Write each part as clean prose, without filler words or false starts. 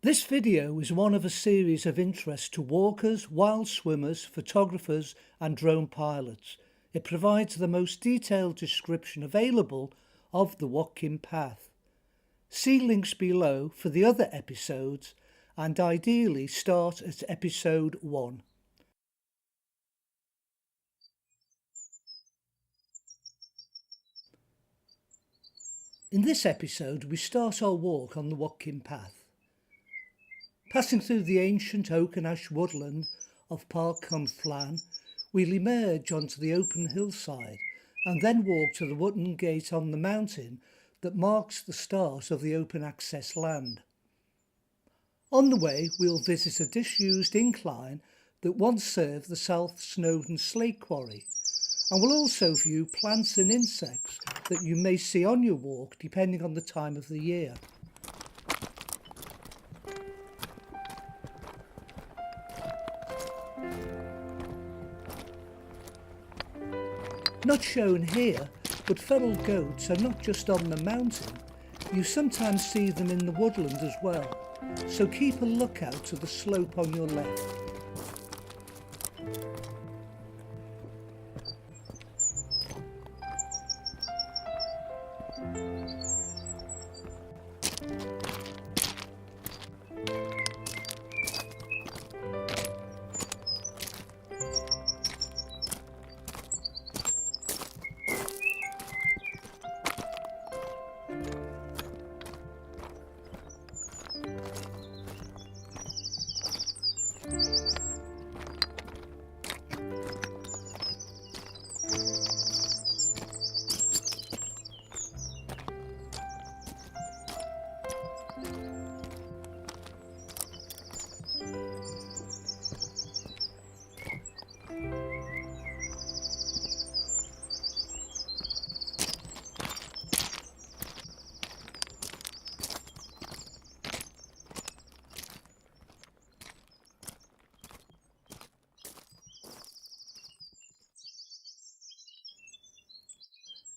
This video is one of a series of interest to walkers, wild swimmers, photographers and drone pilots. It provides the most detailed description available of the Watkin path. See links below for the other episodes and ideally start at episode 1. In this episode we start our walk on the Watkin path. Passing through the ancient oak and ash woodland of Park Cwm Flan, we'll emerge onto the open hillside and then walk to the wooden gate on the mountain that marks the start of the open access land. On the way we'll visit a disused incline that once served the South Snowdon slate quarry, and we'll also view plants and insects that you may see on your walk depending on the time of the year. Not shown here, but feral goats are not just on the mountain, you sometimes see them in the woodland as well, so keep a lookout to the slope on your left.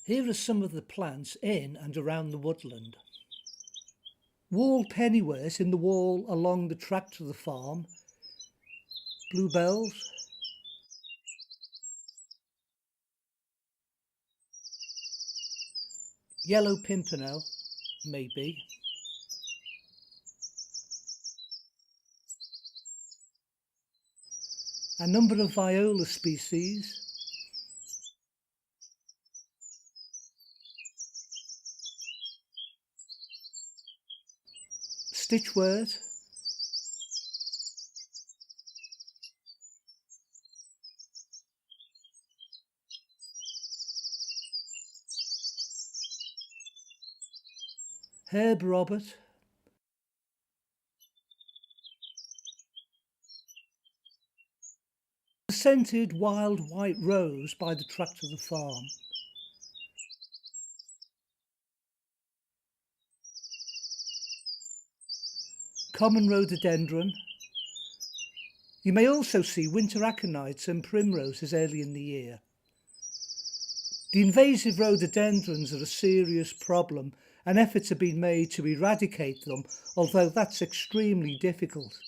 Here are some of the plants in and around the woodland. Wall pennywort in the wall along the track to the farm, bluebells, yellow pimpernel, maybe, a number of viola species, stitchwort, herb robert, the scented wild white rose by the track to the farm, common rhododendron. You may also see winter aconites and primroses early in the year. The invasive rhododendrons are a serious problem and efforts have been made to eradicate them, although that's extremely difficult.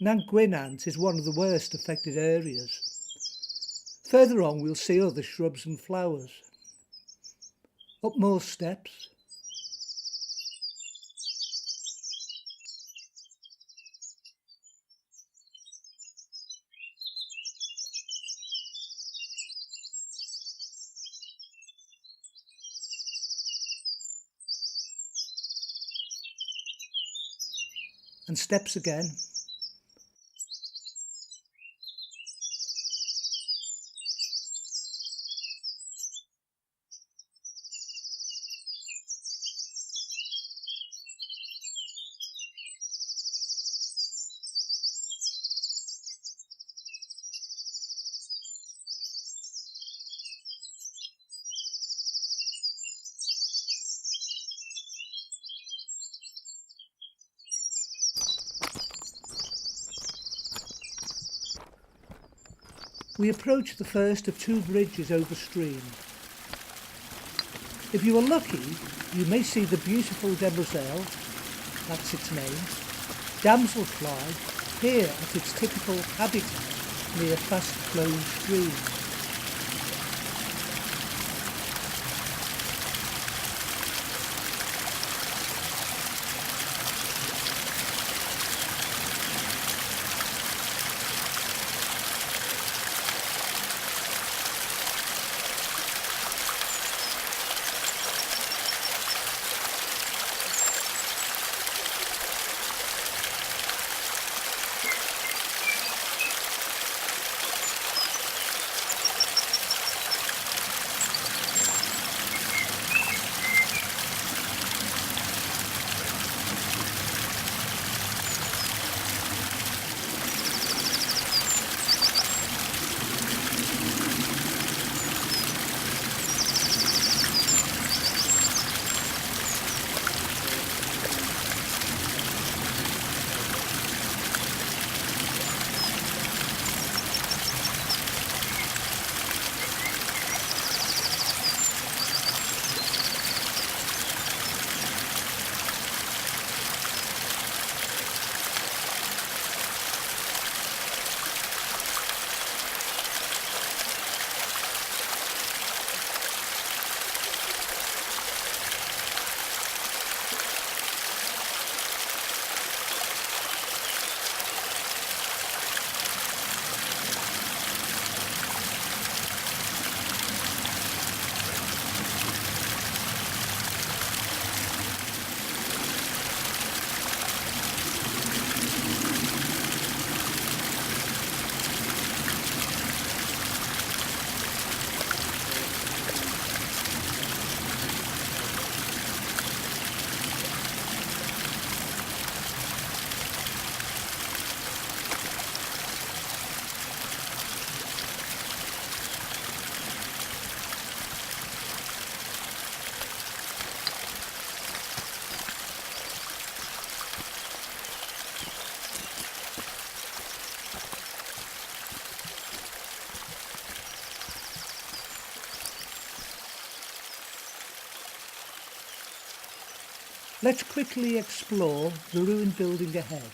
Nant Gwynant is one of the worst affected areas. Further on we'll see other shrubs and flowers. Up more steps. And steps again. We approach the first of two bridges over stream. If you are lucky, you may see the beautiful demoiselle, that's its name, damselfly here at its typical habitat near fast-flowing streams. Let's quickly explore the ruined building ahead.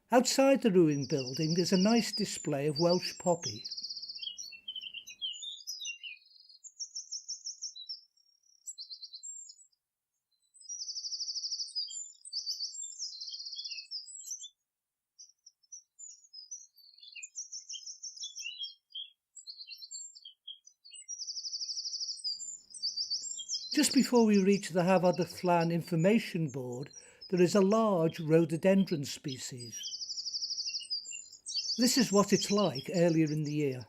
Outside the ruined building is a nice display of Welsh poppy. Just before we reach the Hafod y Fflan information board, there is a large rhododendron species. This is what it's like earlier in the year.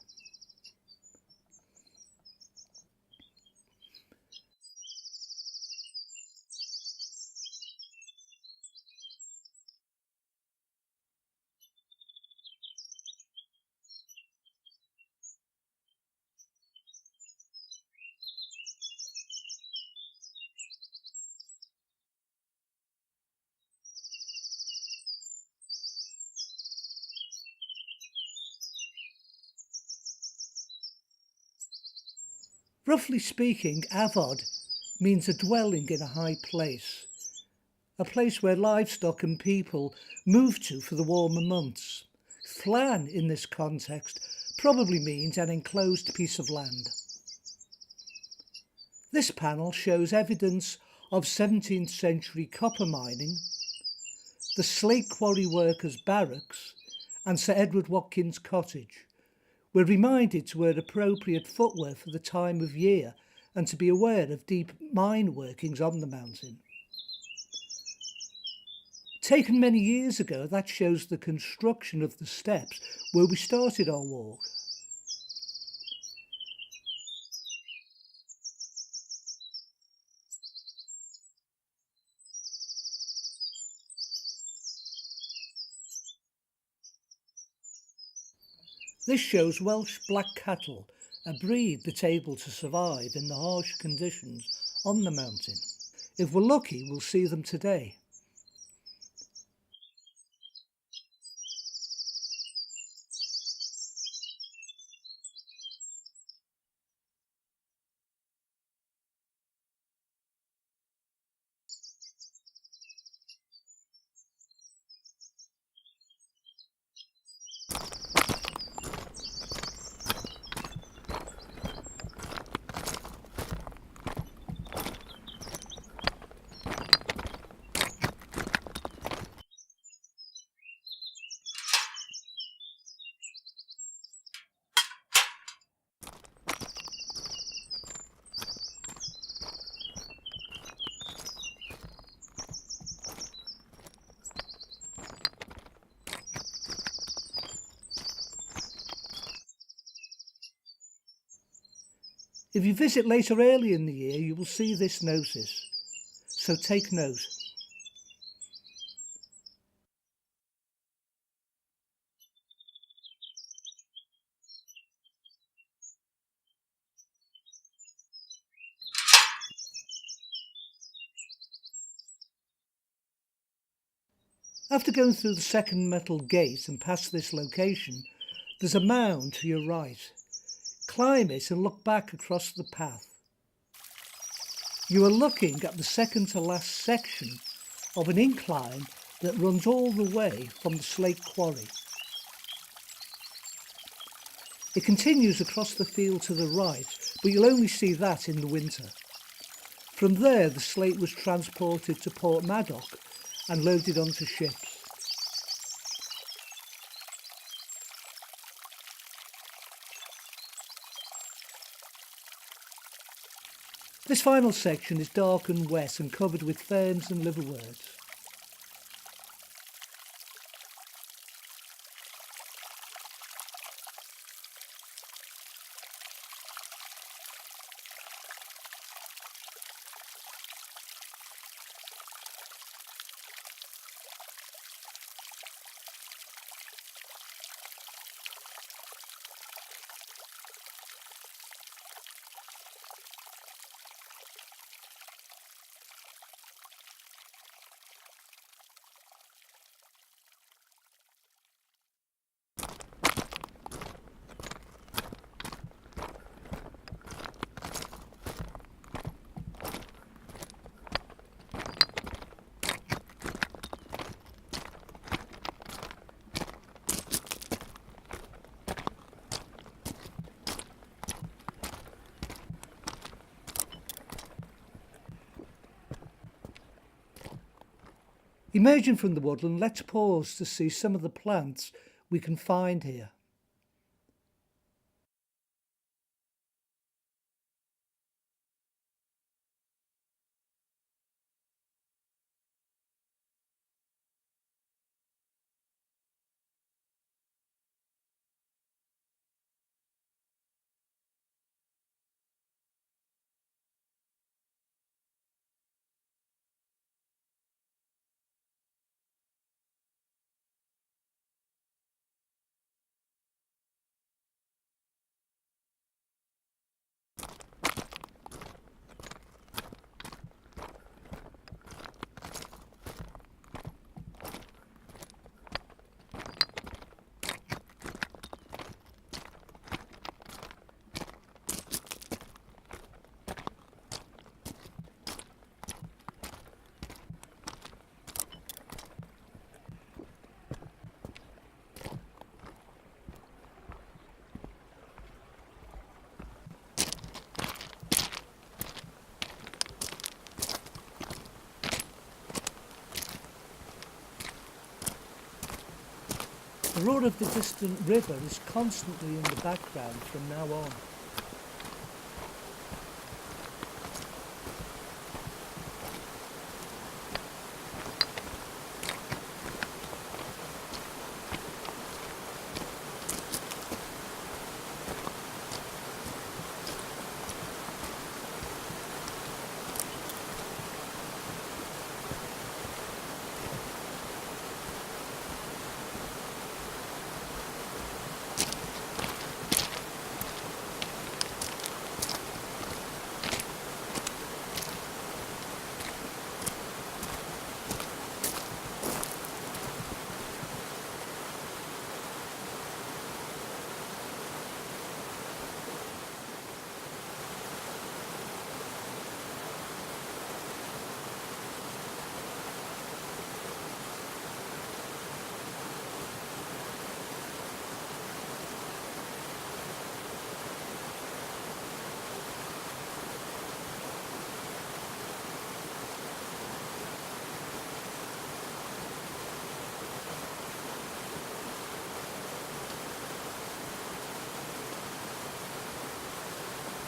Roughly speaking, avod means a dwelling in a high place, a place where livestock and people move to for the warmer months. Llan, in this context, probably means an enclosed piece of land. This panel shows evidence of 17th century copper mining, the slate quarry workers' barracks and Sir Edward Watkin's cottage. We're reminded to wear appropriate footwear for the time of year and to be aware of deep mine workings on the mountain. Taken many years ago, that shows the construction of the steps where we started our walk. This shows Welsh black cattle, a breed that's able to survive in the harsh conditions on the mountain. If we're lucky, we'll see them today. If you visit later early in the year, you will see this notice, so take note. After going through the second metal gate and past this location, there's a mound to your right. Climb it and look back across the path. You are looking at the second to last section of an incline that runs all the way from the slate quarry. It continues across the field to the right, but you'll only see that in the winter. From there, the slate was transported to Port Madoc and loaded onto ships. This final section is dark and wet and covered with ferns and liverworts. Emerging from the woodland, let's pause to see some of the plants we can find here. The roar of the distant river is constantly in the background from now on.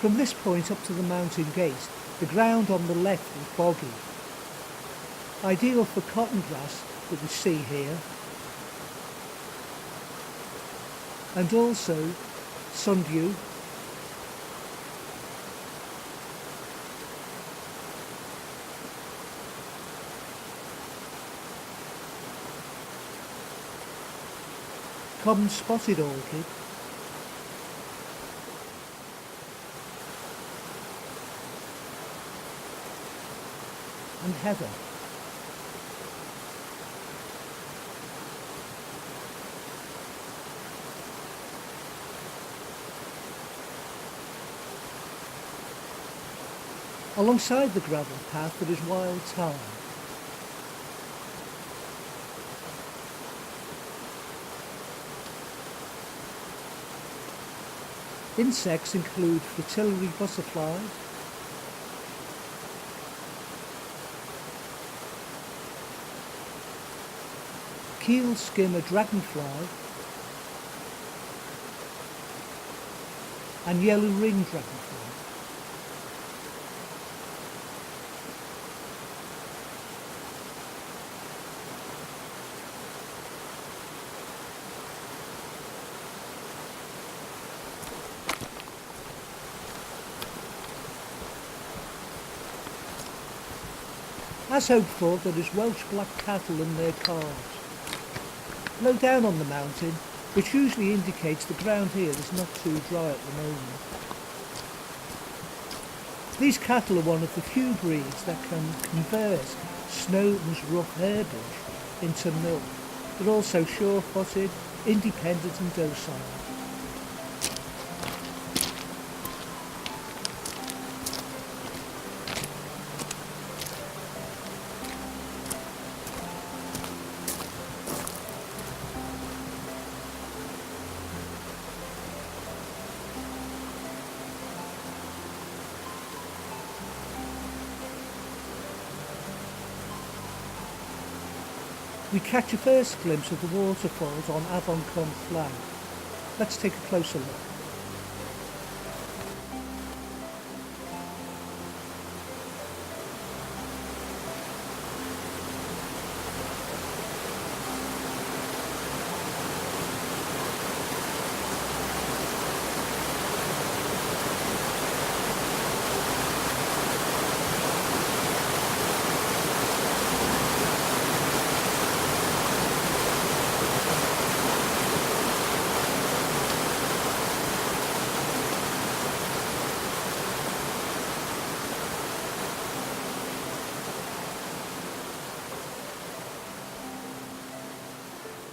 From this point up to the mountain gate, the ground on the left is boggy, ideal for cotton grass that we see here, and also sundew, common spotted orchid, and heather. Alongside the gravel path there is wild thyme. Insects include fritillary butterflies, keel skimmer dragonfly, and yellow ring dragonfly. As hoped for, there is Welsh black cattle and their calves. Low down on the mountain, which usually indicates the ground here is not too dry at the moment. These cattle are one of the few breeds that can convert Snowdon's rough herbage into milk. They're also sure-footed, independent and docile. We catch a first glimpse of the waterfalls on Afon Flan. Let's take a closer look.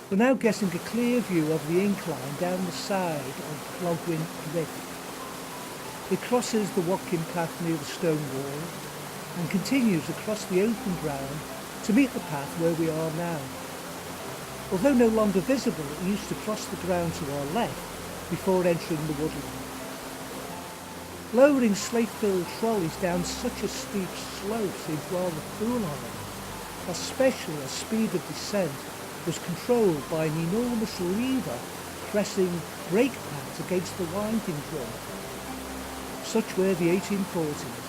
We're now getting a clear view of the incline down the side of pen-y-gwryd. It crosses the Watkin path near the stone wall and continues across the open ground to meet the path where we are now. Although no longer visible, it used to cross the ground to our left before entering the woodland. Lowering slate-filled trolleys down such a steep slope seems rather foolhardy, especially as speed of descent was controlled by an enormous lever pressing brake pads against the winding drum. Such were the 1840s.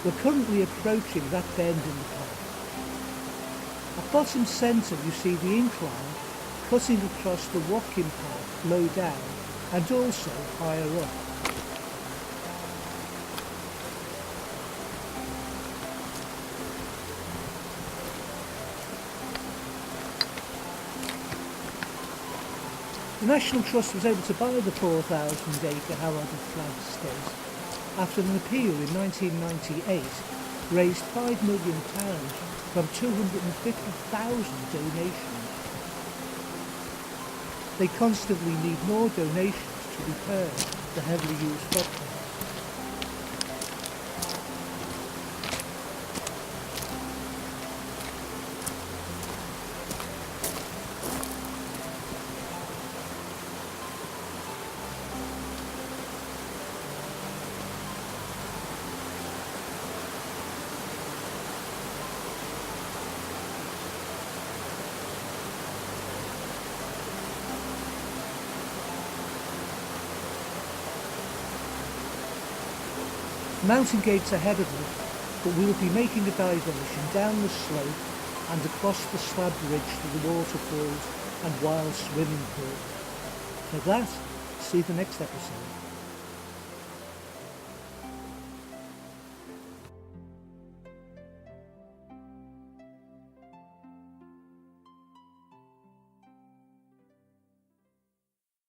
We're currently approaching that bend in the path. At bottom centre you see the incline cutting across the Watkin path low down and also higher up. The National Trust was able to buy the 4,000-acre Harrogate flag estate after an appeal in 1998 raised £5 million from 250,000 donations. They constantly need more donations to repair the heavily used footpath. Mountain gates ahead of us, but we will be making a diversion down the slope and across the slab bridge to the waterfalls and wild swimming pool. For that, see the next episode.